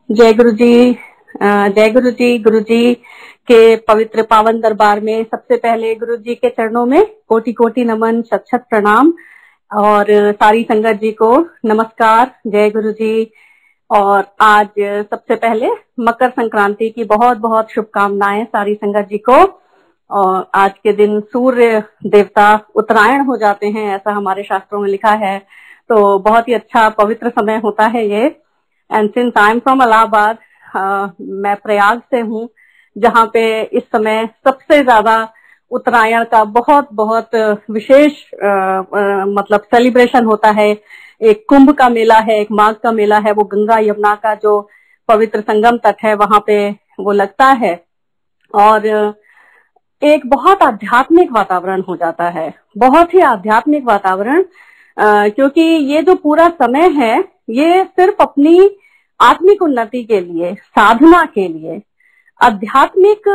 जय गुरु जी। जय गुरु जी। गुरु जी के पवित्र पावन दरबार में सबसे पहले गुरु जी के चरणों में कोटि कोटि नमन, शत शत प्रणाम। और सारी संगत जी को नमस्कार, जय गुरु जी। और आज सबसे पहले मकर संक्रांति की बहुत बहुत शुभकामनाएं सारी संगत जी को। और आज के दिन सूर्य देवता उत्तरायण हो जाते हैं, ऐसा हमारे शास्त्रों में लिखा है। तो बहुत ही अच्छा पवित्र समय होता है ये। And since I am from Allahabad, मैं प्रयाग से हूँ, जहाँ पे इस समय सबसे ज्यादा उत्तरायण का बहुत बहुत विशेष मतलब सेलिब्रेशन होता है। एक कुंभ का मेला है, एक माघ का मेला है, वो गंगा यमुना का जो पवित्र संगम तट है वहां पे वो लगता है। और एक बहुत आध्यात्मिक वातावरण हो जाता है, बहुत ही आध्यात्मिक वातावरण, क्योंकि ये जो पूरा समय है ये सिर्फ अपनी आत्मिक उन्नति के लिए, साधना के लिए, आध्यात्मिक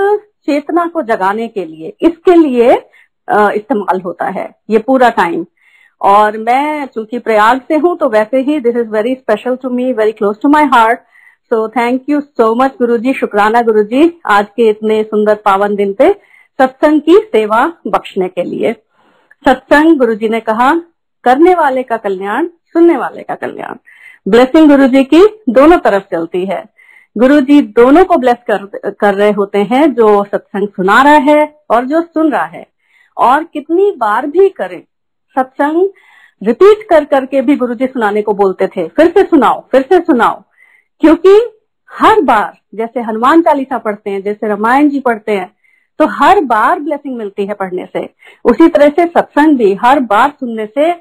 चेतना को जगाने के लिए, इसके लिए इस्तेमाल होता है ये पूरा टाइम। और मैं चूंकि प्रयाग से हूँ तो वैसे ही this is very special to me, very close to my heart. So thank you so much Guruji, शुक्राना गुरुजी, आज के इतने सुंदर पावन दिन पे सत्संग की सेवा बख्शने के लिए। सत्संग, गुरुजी ने कहा, करने वाले का कल्याण, सुनने वाले का कल्याण। ब्लेसिंग गुरुजी की दोनों तरफ चलती है। गुरुजी दोनों को ब्लेस कर रहे होते हैं, जो सत्संग सुना रहा है और जो सुन रहा है। और कितनी बार भी करें सत्संग, रिपीट कर करके भी गुरुजी सुनाने को बोलते थे, फिर से सुनाओ, फिर से सुनाओ। क्योंकि हर बार जैसे हनुमान चालीसा पढ़ते हैं, जैसे रामायण जी पढ़ते हैं, तो हर बार ब्लेसिंग मिलती है पढ़ने से। उसी तरह से सत्संग भी हर बार सुनने से,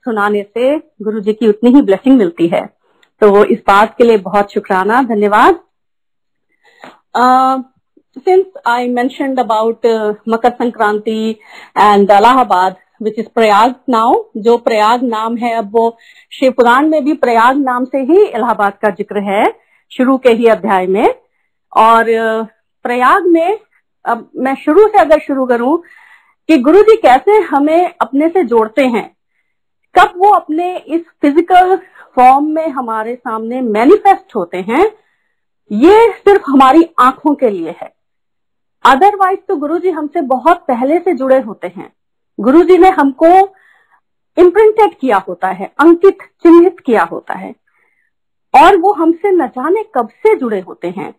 सुनाने से गुरुजी की उतनी ही ब्लेसिंग मिलती है। तो इस बात के लिए बहुत शुक्राना, धन्यवाद। Since I mentioned about Makar Sankranti and Allahabad, which is Prayag now, जो प्रयाग नाम है, अब वो शिव पुराण में भी प्रयाग नाम से ही इलाहाबाद का जिक्र है शुरू के ही अध्याय में। और प्रयाग में अब मैं शुरू से अगर शुरू करूं कि गुरुजी कैसे हमें अपने से जोड़ते हैं, कब वो अपने इस फिजिकल फॉर्म में हमारे सामने मैनिफेस्ट होते हैं, ये सिर्फ हमारी आंखों के लिए है। अदरवाइज तो गुरुजी हमसे बहुत पहले से जुड़े होते हैं। गुरुजी ने हमको इम्प्रिंटेड किया होता है, अंकित, चिन्हित किया होता है, और वो हमसे न जाने कब से जुड़े होते हैं।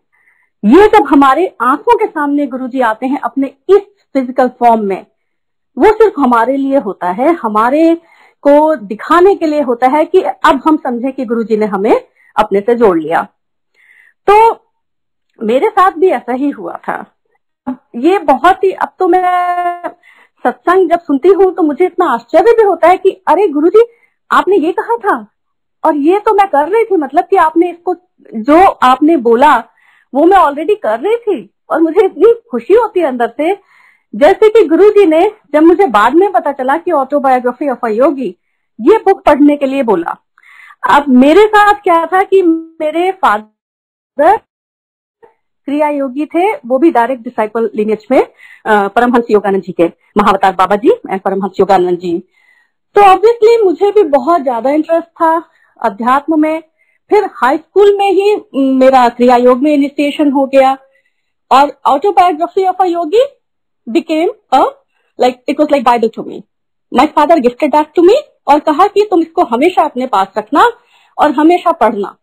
ये जब हमारे आंखों के सामने गुरुजी आते हैं अपने इस फिजिकल फॉर्म में, वो सिर्फ हमारे लिए होता है, हमारे को दिखाने के लिए होता है कि अब हम समझे कि गुरुजी ने हमें अपने से जोड़ लिया। तो मेरे साथ भी ऐसा ही हुआ था। ये बहुत ही, अब तो मैं सत्संग जब सुनती हूँ तो मुझे इतना आश्चर्य भी होता है कि अरे गुरुजी आपने ये कहा था और ये तो मैं कर रही थी, मतलब कि आपने इसको, जो आपने बोला वो मैं ऑलरेडी कर रही थी। और मुझे इतनी खुशी होती है अंदर से, जैसे कि गुरुजी ने, जब मुझे बाद में पता चला कि ऑटोबायोग्राफी ऑफ अ योगी, ये बुक पढ़ने के लिए बोला। अब मेरे साथ क्या था कि मेरे फादर क्रिया योगी थे, वो भी डायरेक्ट डिसाइपल लिनेज में परमहंस योगानंद जी के, महाअवतार बाबा जी एंड परमहंस योगानंद जी। तो ऑब्वियसली मुझे भी बहुत ज्यादा इंटरेस्ट था अध्यात्म में। फिर हाई स्कूल में ही मेरा क्रिया योग में इनिशिएशन हो गया, और autobiography of a Yogi became it was like Bible to me. My father gifted that to me और कहा कि तुम इसको हमेशा अपने पास रखना और हमेशा पढ़ना।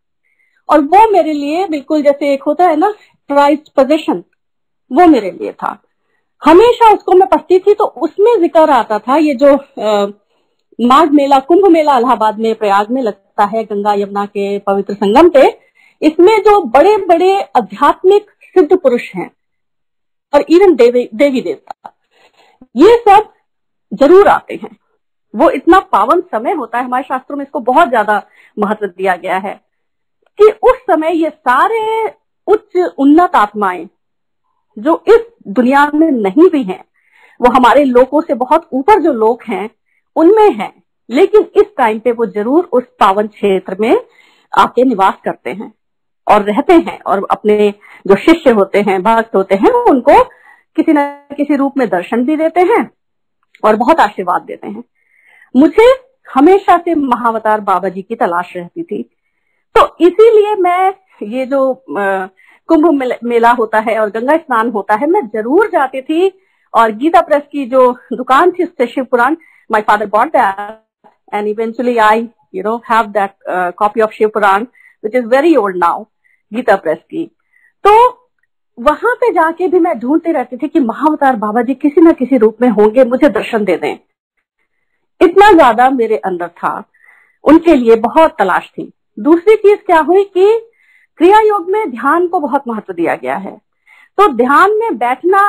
और वो मेरे लिए बिल्कुल जैसे एक होता है ना prized possession, वो मेरे लिए था। हमेशा उसको मैं पढ़ती थी। तो उसमें जिक्र आता था ये जो माघ मेला, कुंभ मेला इलाहाबाद में, प्रयाग में लगता है गंगा यमुना के पवित्र संगम पे। इसमें जो बड़े बड़े आध्यात्मिक सिद्ध पुरुष हैं और इवन देवी देवता, ये सब जरूर आते हैं। वो इतना पावन समय होता है, हमारे शास्त्रों में इसको बहुत ज्यादा महत्व दिया गया है कि उस समय ये सारे उच्च उन्नत आत्माएं जो इस दुनिया में नहीं भी हैं, वो हमारे लोकों से बहुत ऊपर जो लोग हैं उनमें हैं, लेकिन इस टाइम पे वो जरूर उस पावन क्षेत्र में आके निवास करते हैं और रहते हैं, और अपने जो शिष्य होते हैं, भक्त होते हैं, उनको किसी न किसी रूप में दर्शन भी देते हैं और बहुत आशीर्वाद देते हैं। मुझे हमेशा से महाअवतार बाबा जी की तलाश रहती थी, तो इसीलिए मैं ये जो कुंभ मेला होता है और गंगा स्नान होता है, मैं जरूर जाती थी। और गीता प्रेस की जो दुकान थी उससे Shiv Puran, my father bought that and eventually I have that copy of Shiv Puran which is very old now, Gita press की। तो वहां पे जाके भी मैं ढूंढती रहती थी कि महाअवतार बाबा जी किसी ना किसी रूप में होंगे, मुझे दर्शन दे दें। इतना ज्यादा मेरे अंदर था, उनके लिए बहुत तलाश थी। दूसरी चीज क्या हुई कि क्रिया योग में ध्यान को बहुत महत्व दिया गया है, तो ध्यान में बैठना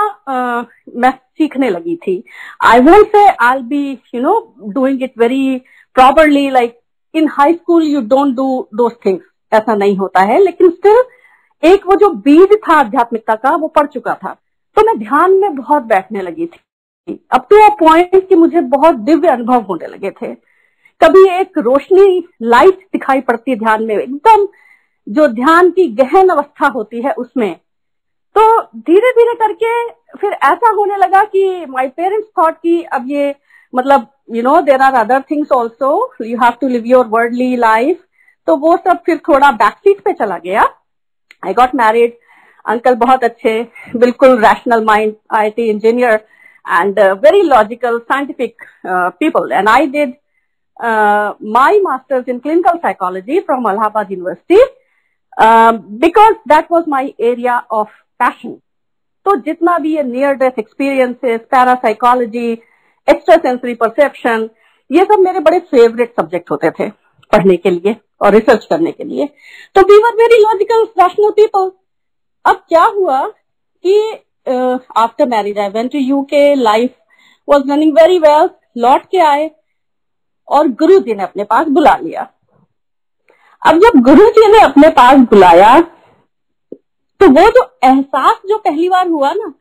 मैं सीखने लगी थी। I won't say I be doing it very properly, like in high school you don't do those things, ऐसा नहीं होता है, लेकिन स्टिल एक वो जो बीज था आध्यात्मिकता का वो पड़ चुका था। तो मैं ध्यान में बहुत बैठने लगी थी, अब टू अ पॉइंट कि मुझे बहुत दिव्य अनुभव होने लगे थे। कभी एक रोशनी लाइट दिखाई पड़ती है ध्यान में, एकदम जो ध्यान की गहन अवस्था होती है उसमें। तो धीरे धीरे करके फिर ऐसा होने लगा कि माय पेरेंट्स थॉट कि अब ये मतलब there are other things also, you have to live your worldly life. तो वो सब फिर थोड़ा बैकसीट पे चला गया। आई गॉट मैरिड, अंकल बहुत अच्छे, बिल्कुल rational mind, IIT engineer and very logical scientific people, and I did my master's in clinical psychology from Allahabad University because that was my area of passion. तो जितना भी ये near death experiences, parapsychology, extra sensory perception, ये सब मेरे बड़े favourite subject होते थे पढ़ने के लिए और रिसर्च करने के लिए। तो we were very logical rational people. अब क्या हुआ कि after marriage I went to UK, life was running very well, लौट के आए और गुरु जी ने अपने पास बुला लिया। अब जब गुरु जी ने अपने पास बुलाया तो वो जो एहसास जो पहली बार हुआ ना,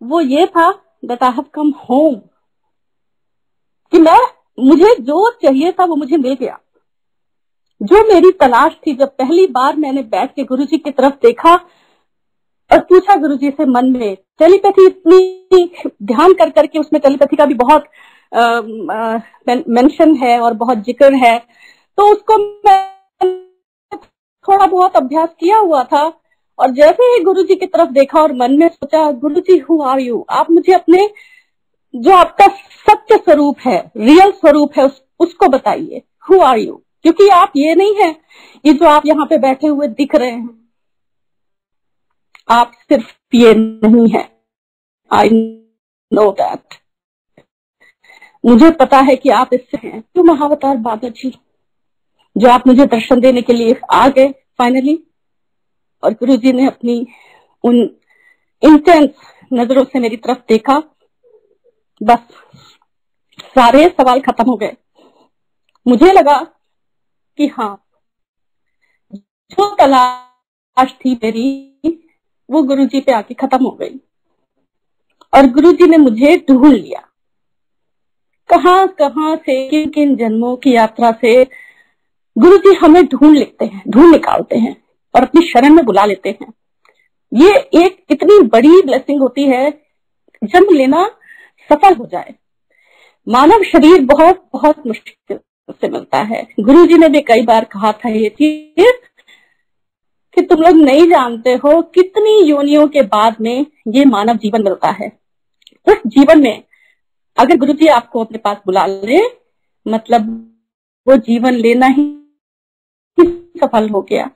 वो ये था that I have come home, कि मुझे जो चाहिए था वो मुझे मिल गया। जो मेरी तलाश थी, जब पहली बार मैंने बैठ के गुरु जी की तरफ देखा और पूछा गुरु जी से मन में, टेलीपैथी इतनी ध्यान कर करके उसमें टेलीपैथी का भी बहुत मेंशन है और बहुत जिक्र है, तो उसको मैं थोड़ा बहुत अभ्यास किया हुआ था। और जैसे ही गुरु जी की तरफ देखा और मन में सोचा, गुरु जी हु आर यू, आप मुझे अपने जो आपका सत्य स्वरूप है, रियल स्वरूप है, उसको बताइए, हु आर यू, क्योंकि आप ये नहीं है, ये जो आप यहाँ पे बैठे हुए दिख रहे हैं, आप सिर्फ ये नहीं है। आई नो दैट, मुझे पता है कि आप इससे हैं। तो महाअवतार बाबा जी जो आप मुझे दर्शन देने के लिए आ गए फाइनली, और गुरु जी ने अपनी उन इंटेंस नजरों से मेरी तरफ देखा, बस सारे सवाल खत्म हो गए। मुझे लगा कि हाँ, जो तलाश थी मेरी वो गुरु जी पे आके खत्म हो गई, और गुरु जी ने मुझे ढूंढ लिया। कहां कहां से, किन किन जन्मों की यात्रा से गुरु जी हमें ढूंढ लेते हैं, ढूंढ निकालते हैं और अपनी शरण में बुला लेते हैं। ये एक इतनी बड़ी ब्लेसिंग होती है, जन्म लेना सफल हो जाए। मानव शरीर बहुत बहुत मुश्किल से मिलता है। गुरु जी ने भी कई बार कहा था ये चीज कि तुम लोग नहीं जानते हो कितनी योनियों के बाद में ये मानव जीवन मिलता है। उस जीवन में अगर गुरु जी आपको अपने पास बुला ले, मतलब वो जीवन लेना ही सफल हो गया।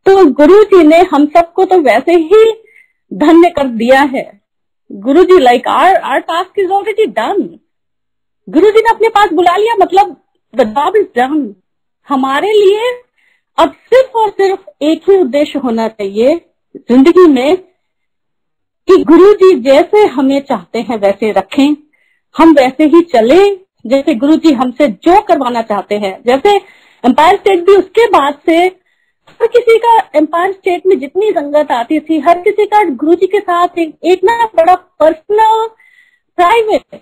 तो गुरु जी ने हम सबको तो वैसे ही धन्य कर दिया है। Guru ji like our task is already done. Guru ji ने अपने पास बुला लिया, मतलब द जॉब इज डन। हमारे लिए अब सिर्फ और सिर्फ एक ही उद्देश्य होना चाहिए जिंदगी में कि गुरु जी जैसे हमें चाहते हैं वैसे रखें, हम वैसे ही चले जैसे गुरु जी हमसे जो करवाना चाहते हैं। जैसे एम्पायर स्टेट भी उसके बाद से हर किसी का, एम्पायर स्टेट में जितनी संगत आती थी, हर किसी का गुरु जी के साथ एक ना बड़ा पर्सनल, प्राइवेट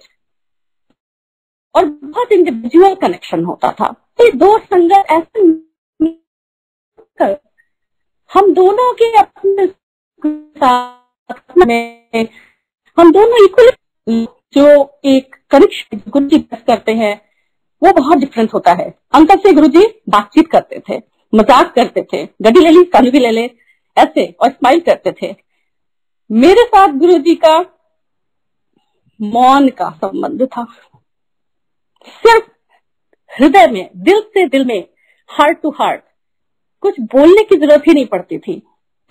और बहुत इंडिविजुअल कनेक्शन होता था। तो दो संगत ऐसे हम दोनों के अपने साथ में हम दोनों इक्वली जो एक कनेक्शन गुरु जी करते हैं वो बहुत डिफरेंस होता है। अंकल से गुरु जी बातचीत करते थे, मजाक करते थे, गड्डी ले ली कानू भी ले ले, ऐसे, और स्माइल करते थे। मेरे साथ गुरुजी का मौन का संबंध था, सिर्फ हृदय में, दिल से दिल में, हार्ट टू हार्ट, कुछ बोलने की जरूरत ही नहीं पड़ती थी।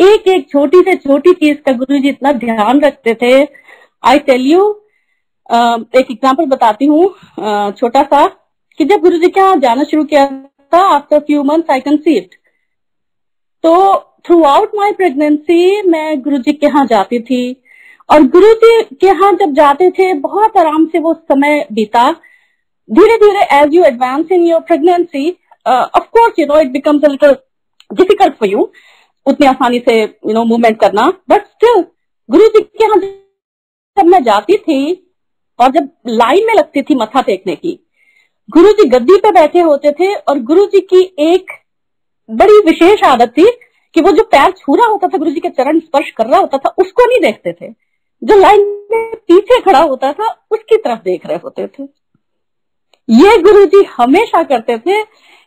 एक एक छोटी से छोटी चीज का गुरुजी इतना ध्यान रखते थे। आई टेल यू, एक एग्जांपल बताती हूँ छोटा सा, कि जब गुरुजी के यहाँ जाना शुरू किया था, after few months I conceived, तो थ्रू आउट माई प्रेगनेंसी मैं गुरुजी के यहाँ जाती थी, और गुरुजी के यहाँ जब जाते थे बहुत आराम से वो समय बीता। धीरे धीरे as you advance in your pregnancy, of course you know it becomes a little difficult for you उतनी आसानी से यू नो मूवमेंट करना, बट स्टिल गुरुजी के यहाँ जब मैं जाती थी और जब लाइन में लगती थी मत्था टेकने की, गुरुजी गद्दी पे बैठे होते थे, और गुरुजी की एक बड़ी विशेष आदत थी कि वो जो पैर छू रहा होता था, गुरुजी के चरण स्पर्श कर रहा होता था, उसको नहीं देखते थे, जो लाइन में पीछे खड़ा होता था उसकी तरफ देख रहे होते थे। ये गुरुजी हमेशा करते थे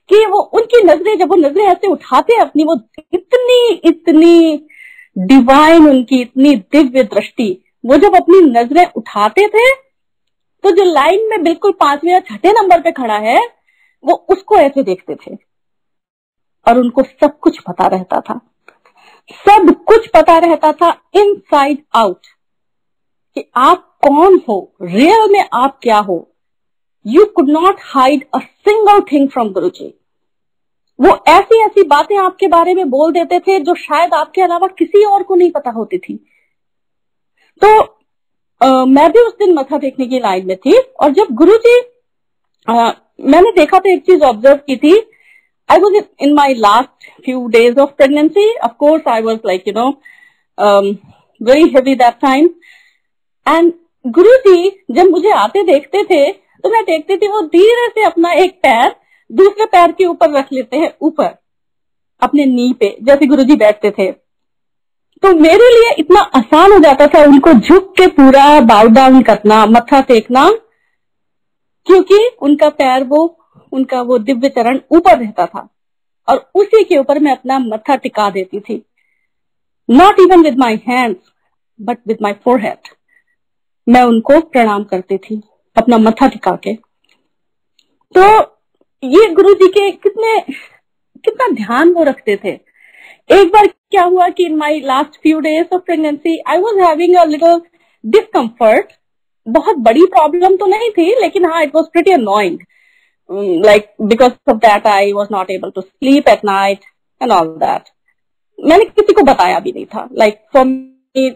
कि वो उनकी नजरें, जब वो नजरें ऐसे उठाते अपनी, वो इतनी डिवाइन, उनकी इतनी दिव्य दृष्टि, वो जब अपनी नजरें उठाते थे तो जो लाइन में बिल्कुल 5वें या 6ठे नंबर पे खड़ा है वो उसको ऐसे देखते थे, और उनको सब कुछ पता रहता था, सब कुछ पता रहता था इनसाइड आउट, कि आप कौन हो, रियल में आप क्या हो। You could not hide a single thing from Guruji. वो ऐसी ऐसी बातें आपके बारे में बोल देते थे जो शायद आपके अलावा किसी और को नहीं पता होती थी। तो मैं भी उस दिन मत्था टेकने की लाइन में थी, और जब गुरुजी, मैंने देखा तो एक चीज ऑब्जर्व की थी। I was in my last few days of pregnancy. Of course, I was like, you know, very heavy that time. And गुरुजी जब मुझे आते देखते थे तो मैं देखती थी वो धीरे से अपना एक पैर दूसरे पैर के ऊपर रख लेते हैं, ऊपर अपने नी पे, जैसे गुरुजी बैठते थे। तो मेरे लिए इतना आसान हो जाता था उनको झुक के पूरा बाउ डाउन करना, मत्था टेकना, क्योंकि उनका पैर, उनका वो दिव्य चरण ऊपर रहता था, और उसी के ऊपर मैं अपना मत्था टिका देती थी। Not even with my hands but with my forehead, मैं उनको प्रणाम करती थी अपना मत्था टिका के। तो ये गुरुजी के कितना ध्यान वो रखते थे। एक बार क्या हुआ कि in my last few days of pregnancy I was having a little discomfort. बहुत बड़ी प्रॉब्लम तो नहीं थी, लेकिन हाँ, it was pretty annoying, like because of that I was not able to sleep at night and all that. मैंने किसी को बताया भी नहीं था, like for me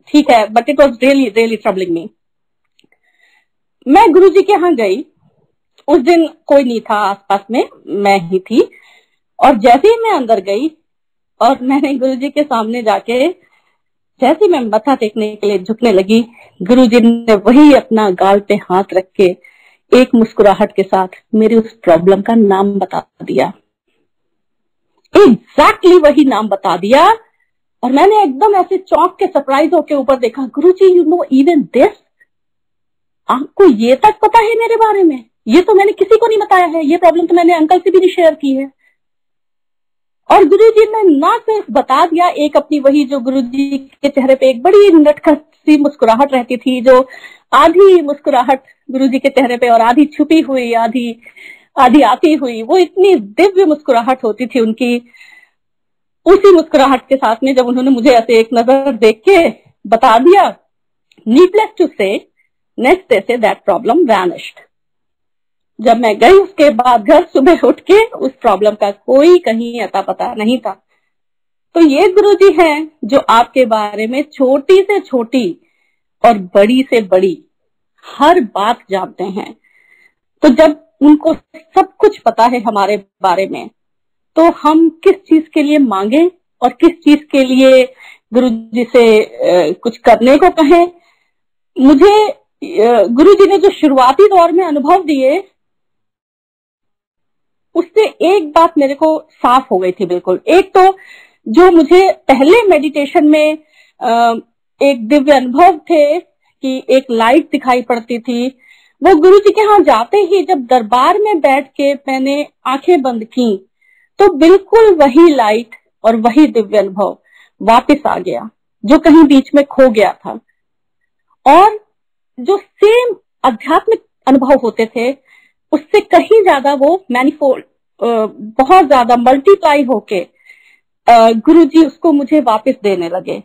ठीक है, but it was really troubling me. मैं गुरुजी के यहाँ गई, उस दिन कोई नहीं था आसपास में, मैं ही थी, और जैसे ही मैं अंदर गई और मैंने गुरुजी के सामने जाके जैसे मैं मत्था टेकने के लिए झुकने लगी, गुरुजी ने वही अपना गाल पे हाथ रख के एक मुस्कुराहट के साथ मेरी उस प्रॉब्लम का नाम बता दिया, एग्जैक्टली वही नाम बता दिया। और मैंने एकदम ऐसे चौंक के सरप्राइज होके ऊपर देखा, गुरुजी यू नो इवन दिस, आपको ये तक पता है मेरे बारे में? ये तो मैंने किसी को नहीं बताया है, ये प्रॉब्लम तो मैंने अंकल से भी नहीं शेयर की है। और गुरुजी ने ना सिर्फ बता दिया, एक अपनी वही जो गुरुजी के चेहरे पे एक बड़ी नटखट सी मुस्कुराहट रहती थी, जो आधी मुस्कुराहट गुरुजी के चेहरे पे और आधी छुपी हुई, आधी आती हुई, वो इतनी दिव्य मुस्कुराहट होती थी उनकी। उसी मुस्कुराहट के साथ में जब उन्होंने मुझे ऐसे एक नजर देख के बता दिया, नीडलेस टू से next day say that problem vanished. जब मैं गई उसके बाद घर, सुबह उठ के उस प्रॉब्लम का कोई कहीं अता पता नहीं था। तो ये गुरुजी हैं जो आपके बारे में छोटी से छोटी और बड़ी से बड़ी हर बात जानते हैं। तो जब उनको सब कुछ पता है हमारे बारे में, तो हम किस चीज के लिए मांगे और किस चीज के लिए गुरुजी से कुछ करने को कहें। मुझे गुरुजी ने जो शुरुआती दौर में अनुभव दिए, उससे एक बात मेरे को साफ हो गई थी बिल्कुल। एक तो जो मुझे पहले मेडिटेशन में एक दिव्य अनुभव थे कि एक लाइट दिखाई पड़ती थी, वो गुरुजी के यहाँ जाते ही जब दरबार में बैठ के मैंने आंखें बंद की, तो बिल्कुल वही लाइट और वही दिव्य अनुभव वापस आ गया जो कहीं बीच में खो गया था। और जो सेम आध्यात्मिक अनुभव होते थे उससे कहीं ज्यादा वो मैनिफोल्ड, बहुत ज्यादा मल्टीप्लाई होके गुरुजी उसको मुझे वापस देने लगे।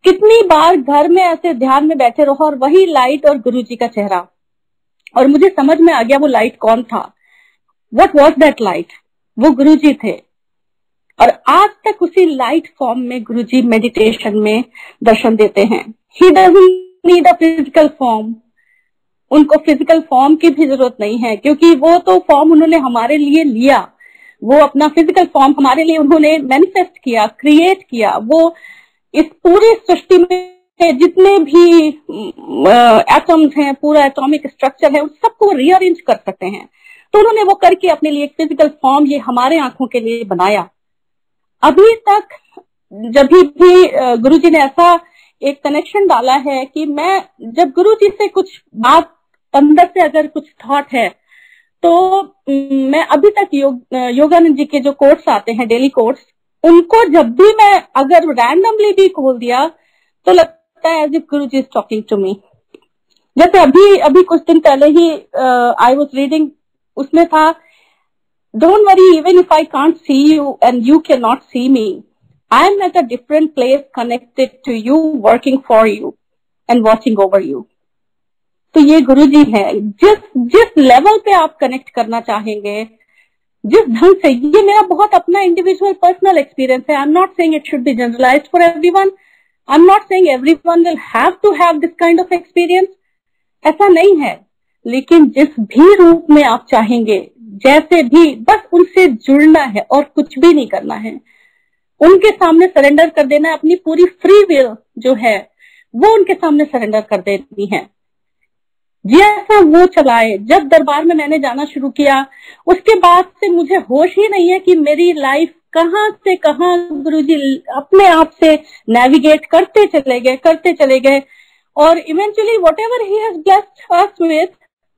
कितनी बार घर में ऐसे ध्यान में बैठे रहो और वही लाइट और गुरुजी का चेहरा, और मुझे समझ में आ गया वो लाइट कौन था। What was that light? वो गुरुजी थे। और आज तक उसी लाइट फॉर्म में गुरुजी मेडिटेशन में दर्शन देते हैं। He doesn't need a physical form. उनको फिजिकल फॉर्म की भी जरूरत नहीं है, क्योंकि वो तो फॉर्म उन्होंने हमारे लिए लिया। वो अपना फिजिकल फॉर्म हमारे लिए उन्होंने मैनिफेस्ट किया, क्रिएट किया। वो इस पूरी सृष्टि में जितने भी एटम्स हैं, पूरा एटॉमिक स्ट्रक्चर है, उन सबको रीअरेंज कर सकते हैं। तो उन्होंने वो करके अपने लिए एक फिजिकल फॉर्म ये हमारे आंखों के लिए बनाया। अभी तक जब भी गुरुजी ने ऐसा एक कनेक्शन डाला है कि मैं जब गुरुजी से कुछ बात अंदर से अगर कुछ थॉट है तो मैं अभी तक योगानंद जी के जो कोट्स आते हैं, डेली कोट्स, उनको जब भी मैं अगर रैंडमली भी खोल दिया तो लगता है as if Guruji is talking to me. जैसे अभी कुछ दिन पहले ही आई वाज रीडिंग, उसमें था, don't worry even if I can't see you and you can not see me, I am at a different place connected to you, working for you and watching over you. तो ये गुरुजी है। जिस level पे आप connect करना चाहेंगे, जिस ढंग से, ये मेरा बहुत अपना इंडिविजुअल पर्सनल एक्सपीरियंस है। I am not saying it should be generalised for everyone. I am not saying everyone will have to have this kind of experience, ऐसा नहीं है। लेकिन जिस भी रूप में आप चाहेंगे, जैसे भी, बस उनसे जुड़ना है और कुछ भी नहीं करना है। उनके सामने सरेंडर कर देना है। अपनी पूरी फ्री विल जो है वो उनके सामने सरेंडर कर देनी है। जैसा वो चलाए। जब दरबार में मैंने जाना शुरू किया उसके बाद से मुझे होश ही नहीं है कि मेरी लाइफ कहां से कहां गुरुजी अपने आप से नेविगेट करते चले गए और eventually whatever he has blessed us with,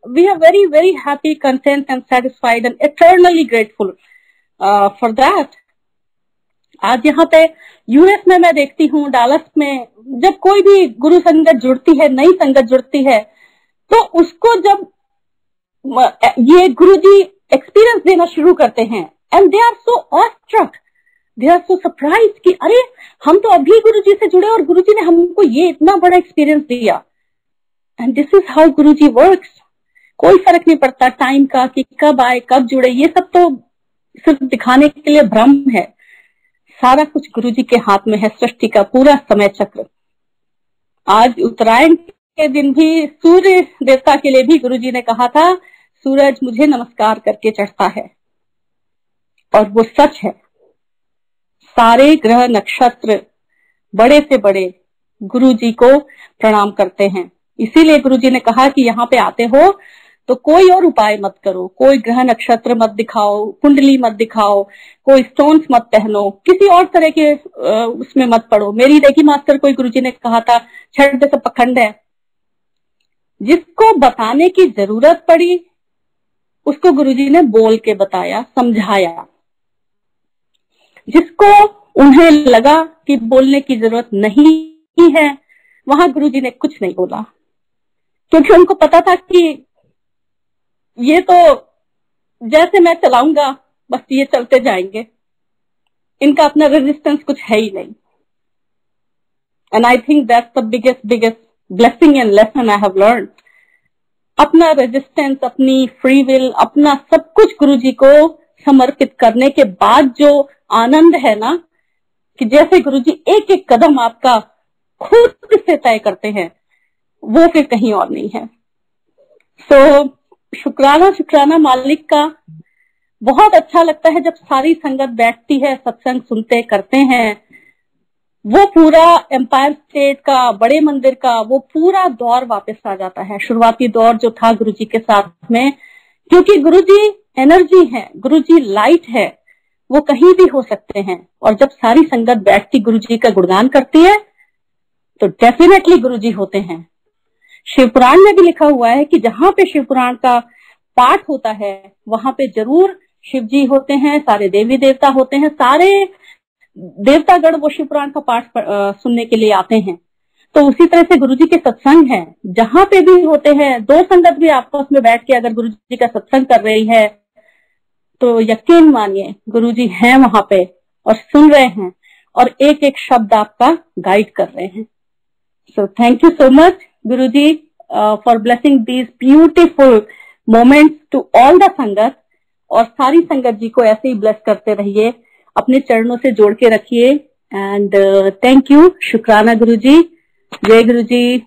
we are very very happy, content and satisfied and eternally grateful for that. आज यहाँ पे यूएस में मैं देखती हूँ, डालस में, जब कोई भी गुरु संगत जुड़ती है, नई संगत जुड़ती है, तो उसको जब ये गुरुजी एक्सपीरियंस देना शुरू करते हैं and they are so awestruck, they are so surprised कि अरे हम तो अभी गुरुजी से जुड़े और गुरुजी ने हमको ये इतना बड़ा एक्सपीरियंस दिया। And this is how Guruji works. कोई फर्क नहीं पड़ता टाइम का कि कब आए कब जुड़े, ये सब तो सिर्फ दिखाने के लिए भ्रम है। सारा कुछ गुरुजी के हाथ में है, सृष्टि का पूरा समय चक्र। आज उत्तरायण के दिन भी सूर्य देवता के लिए भी गुरुजी ने कहा था, सूरज मुझे नमस्कार करके चढ़ता है, और वो सच है। सारे ग्रह नक्षत्र बड़े से बड़े गुरुजी को प्रणाम करते हैं। इसीलिए गुरुजी ने कहा कि यहाँ पे आते हो तो कोई और उपाय मत करो, कोई ग्रह नक्षत्र मत दिखाओ, कुंडली मत दिखाओ, कोई स्टोन्स मत पहनो, किसी और तरह के उसमें मत पड़ो। मेरी रेकी मास्टर को गुरुजी ने कहा था, छठ से पखंड है। जिसको बताने की जरूरत पड़ी उसको गुरुजी ने बोल के बताया, समझाया। जिसको उन्हें लगा कि बोलने की जरूरत नहीं है, वहां गुरुजी ने कुछ नहीं बोला, क्योंकि उनको पता था कि ये तो जैसे मैं चलाऊंगा बस ये चलते जाएंगे, इनका अपना रेजिस्टेंस कुछ है ही नहीं। And I think that's the biggest blessing and lesson I have learned. अपना रेजिस्टेंस, अपनी फ्री विल, अपना सब कुछ गुरुजी को समर्पित करने के बाद जो आनंद है ना, कि जैसे गुरुजी एक एक कदम आपका खुद से तय करते हैं, वो फिर कहीं और नहीं है। सो शुक्राना मालिक का। बहुत अच्छा लगता है जब सारी संगत बैठती है, सत्संग सुनते करते हैं। वो पूरा एम्पायर स्टेट का, बड़े मंदिर का वो पूरा दौर वापस आ जाता है, शुरुआती दौर जो था गुरुजी के साथ में। क्योंकि गुरुजी एनर्जी है, गुरुजी लाइट है, वो कहीं भी हो सकते हैं। और जब सारी संगत बैठती गुरुजी का गुणगान करती है तो डेफिनेटली गुरुजी होते हैं। शिवपुराण में भी लिखा हुआ है कि जहां पे शिवपुराण का पाठ होता है वहां पे जरूर शिव जी होते हैं, सारे देवी देवता होते हैं, सारे देवतागण वो शिव पुराण का पाठ सुनने के लिए आते हैं। तो उसी तरह से गुरुजी के सत्संग हैं, जहां पे भी होते हैं, दो संगत भी आपस में बैठ के अगर गुरुजी का सत्संग कर रही है तो यकीन मानिए गुरुजी हैं वहां पे और सुन रहे हैं और एक एक शब्द आपका गाइड कर रहे हैं। So thank you so much Guruji for blessing these beautiful moments to all the sangat, और सारी संगत जी को ऐसे ही ब्लेस करते रहिए, अपने चरणों से जोड़ के रखिए। एंड थैंक यू, शुक्राना गुरुजी, जय गुरुजी।